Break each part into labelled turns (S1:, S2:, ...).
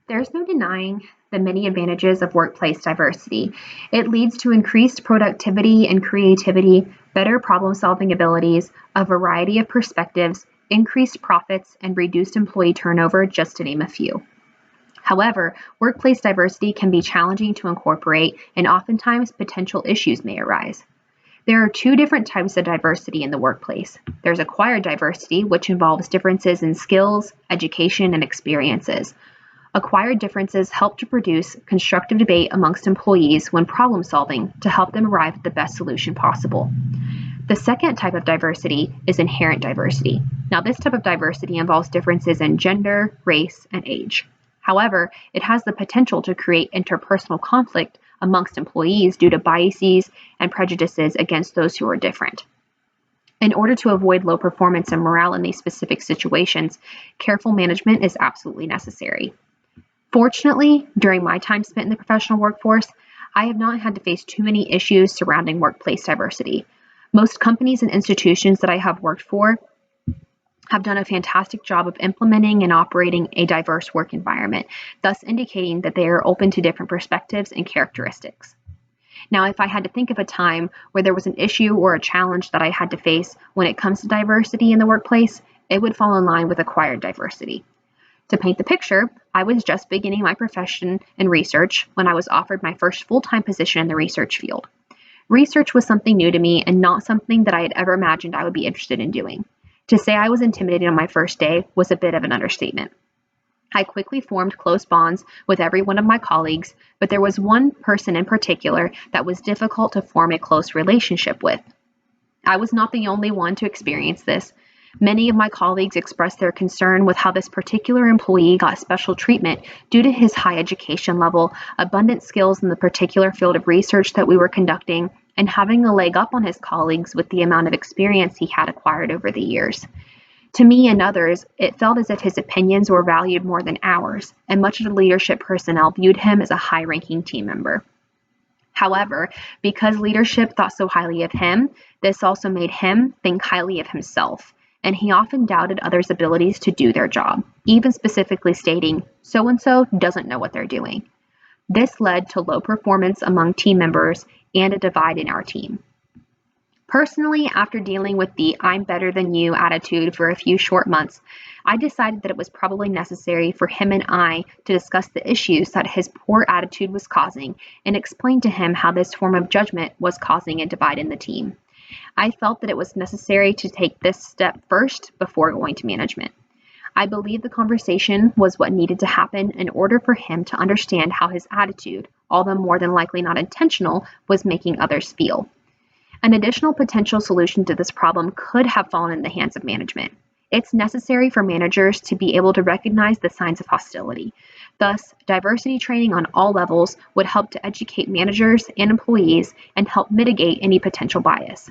S1: There's no denying the many advantages of workplace diversity. It leads to increased productivity and creativity, better problem solving abilities, a variety of perspectives, increased profits, and reduced employee turnover, just to name a few. However, workplace diversity can be challenging to incorporate, and oftentimes potential issues may arise. There are two different types of diversity in the workplace. There's acquired diversity, which involves differences in skills, education, and experiences. Acquired differences help to produce constructive debate amongst employees when problem solving to help them arrive at the best solution possible. The second type of diversity is inherent diversity. Now, this type of diversity involves differences in gender, race, and age. However, it has the potential to create interpersonal conflict amongst employees due to biases and prejudices against those who are different. In order to avoid low performance and morale in these specific situations, careful management is absolutely necessary. Fortunately, during my time spent in the professional workforce, I have not had to face too many issues surrounding workplace diversity. Most companies and institutions that I have worked for have done a fantastic job of implementing and operating a diverse work environment, thus indicating that they are open to different perspectives and characteristics. Now, if I had to think of a time where there was an issue or a challenge that I had to face when it comes to diversity in the workplace, it would fall in line with acquired diversity. To paint the picture, I was just beginning my profession in research when I was offered my first full-time position in the research field. Research was something new to me and not something that I had ever imagined I would be interested in doing. To say I was intimidated on my first day was a bit of an understatement. I quickly formed close bonds with every one of my colleagues, but there was one person in particular that was difficult to form a close relationship with. I was not the only one to experience this. Many of my colleagues expressed their concern with how this particular employee got special treatment due to his high education level, abundant skills in the particular field of research that we were conducting, and having a leg up on his colleagues with the amount of experience he had acquired over the years. To me and others, it felt as if his opinions were valued more than ours, and much of the leadership personnel viewed him as a high-ranking team member. However, because leadership thought so highly of him, this also made him think highly of himself, and he often doubted others' abilities to do their job, even specifically stating, "So-and-so doesn't know what they're doing." This led to low performance among team members and a divide in our team. Personally, after dealing with the "I'm better than you" attitude for a few short months, I decided that it was probably necessary for him and I to discuss the issues that his poor attitude was causing and explain to him how this form of judgment was causing a divide in the team. I felt that it was necessary to take this step first before going to management. I believe the conversation was what needed to happen in order for him to understand how his attitude, although more than likely not intentional, was making others feel. An additional potential solution to this problem could have fallen in the hands of management. It's necessary for managers to be able to recognize the signs of hostility. Thus, diversity training on all levels would help to educate managers and employees and help mitigate any potential bias.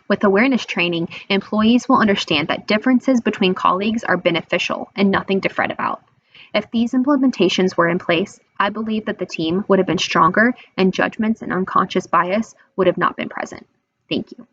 S1: With awareness training, employees will understand that differences between colleagues are beneficial and nothing to fret about. If these implementations were in place, I believe that the team would have been stronger and judgments and unconscious bias would have not been present. Thank you.